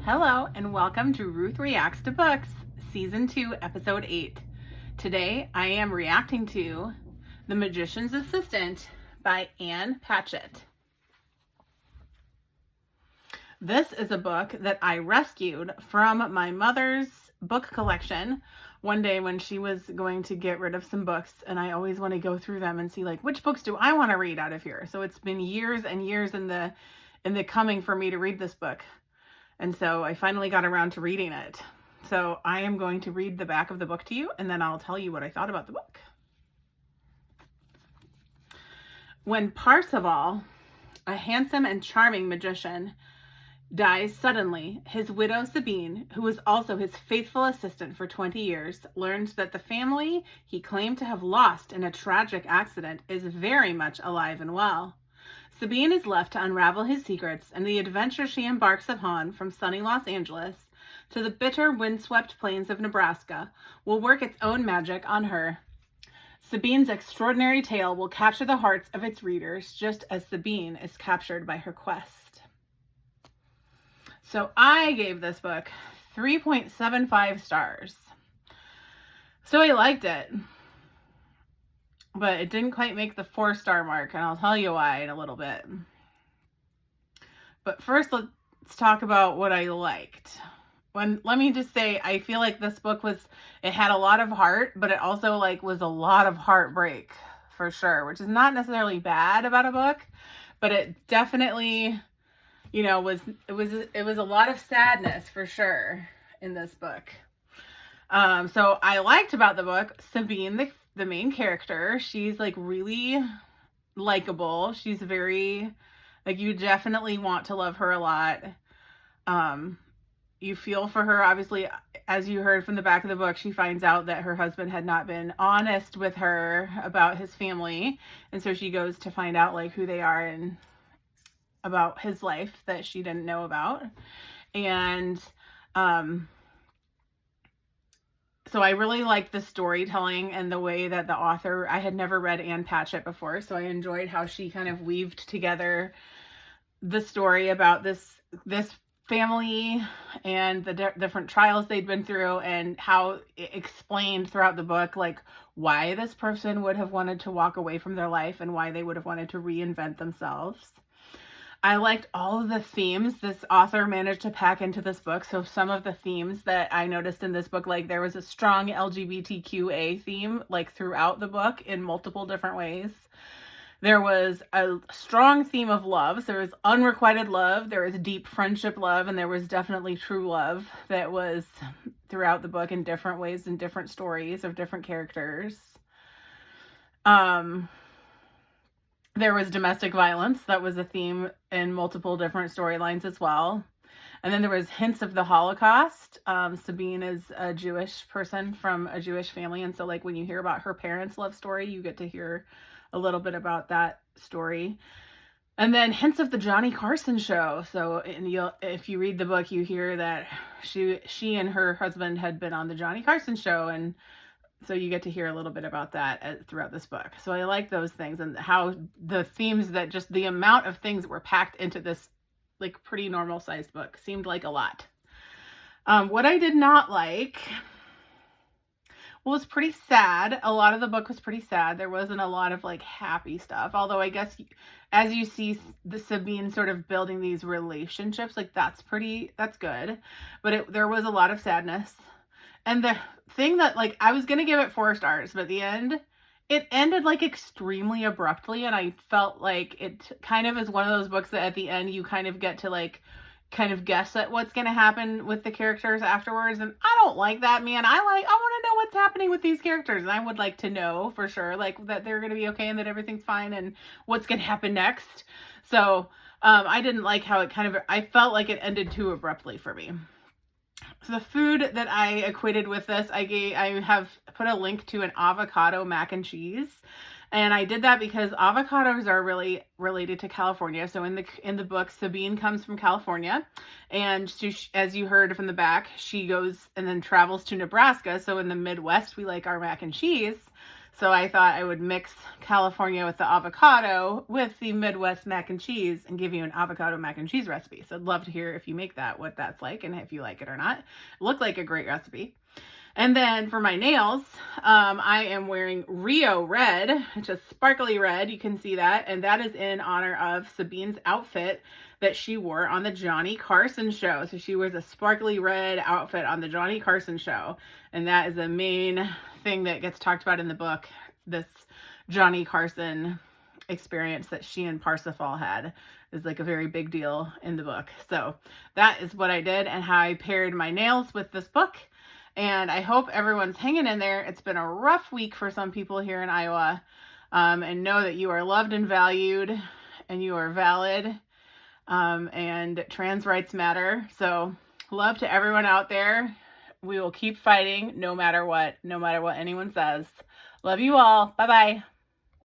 Hello and welcome to Ruth Reacts to Books, Season 2, Episode 8. Today I am reacting to The Magician's Assistant by Patchett. This is a book that I rescued from my mother's book collection one day when she was going to get rid of some books, and I always want to go through them and see like which books do I want to read out of here. So it's been years and years in the coming for me to read this book. And so I finally got around to reading it. So I am going to read the back of the book to you, and then I'll tell you what I thought about the book. When Parzival, a handsome and charming magician, dies suddenly, his widow Sabine, who was also his faithful assistant for 20 years, learns that the family he claimed to have lost in a tragic accident is very much alive and well. Sabine is left to unravel his secrets, and the adventure she embarks upon from sunny Los Angeles to the bitter, windswept plains of Nebraska will work its own magic on her. Sabine's extraordinary tale will capture the hearts of its readers just as Sabine is captured by her quest. So I gave this book 3.75 stars. So I liked it. But it didn't quite make the 4-star mark, and I'll tell you why in a little bit. But first, let's talk about what I liked. Let me just say, I feel like this book it had a lot of heart, but it also was a lot of heartbreak for sure, which is not necessarily bad about a book, but it definitely, was a lot of sadness for sure in this book. So I liked about the book, Sabine, the main character. She's really likable. She's very, you definitely want to love her a lot. You feel for her. Obviously, as you heard from the back of the book, she finds out that her husband had not been honest with her about his family. And so she goes to find out who they are and about his life that she didn't know about. And, so I really liked the storytelling and the way that the author, I had never read Patchett before, so I enjoyed how she kind of weaved together the story about this family and the different trials they'd been through, and how it explained throughout the book why this person would have wanted to walk away from their life and why they would have wanted to reinvent themselves. I liked all of the themes this author managed to pack into this book. So some of the themes that I noticed in this book, there was a strong LGBTQA theme, throughout the book in multiple different ways. There was a strong theme of love. So there was unrequited love, there was deep friendship love, and there was definitely true love that was throughout the book in different ways, in different stories of different characters. There was domestic violence. That was a theme in multiple different storylines as well. And then there was hints of the Holocaust. Sabine is a Jewish person from a Jewish family. And so when you hear about her parents' love story, you get to hear a little bit about that story. And then hints of the Johnny Carson show. So if you read the book, you hear that she and her husband had been on the Johnny Carson show, and so you get to hear a little bit about that throughout this book. So I like those things, and how the themes, that just the amount of things that were packed into this pretty normal sized book seemed like a lot. What I did not like was pretty sad. A lot of the book was pretty sad. There wasn't a lot of happy stuff. Although I guess as you see the Sabine sort of building these relationships, that's good. But there was a lot of sadness. And the thing that, I was going to give it 4 stars, but at the end, it ended, extremely abruptly, and I felt it kind of is one of those books that at the end you kind of get to, kind of guess at what's going to happen with the characters afterwards, and I don't like that, man. I want to know what's happening with these characters, and I would like to know for sure, that they're going to be okay and that everything's fine and what's going to happen next. So, I didn't like how I felt like it ended too abruptly for me. So the food that I equated with this, I have put a link to an avocado mac and cheese. And I did that because avocados are really related to California. So in the book, Sabine comes from California, and as you heard from the back, she goes and then travels to Nebraska. So in the Midwest, we like our mac and cheese. So I thought I would mix California with the avocado with the Midwest mac and cheese and give you an avocado mac and cheese recipe. So I'd love to hear if you make that, what that's like, and if you like it or not. It looked like a great recipe. And then for my nails, I am wearing Rio Red, which is sparkly red. You can see that. And that is in honor of Sabine's outfit that she wore on the Johnny Carson show. So she wears a sparkly red outfit on the Johnny Carson show. And that is the main thing that gets talked about in the book, this Johnny Carson experience that she and Parsifal had is like a very big deal in the book. So that is what I did and how I paired my nails with this book. And I hope everyone's hanging in there. It's been a rough week for some people here in Iowa. And know that you are loved and valued and you are valid. And trans rights matter. So love to everyone out there. We will keep fighting no matter what anyone says. Love you all. Bye-bye.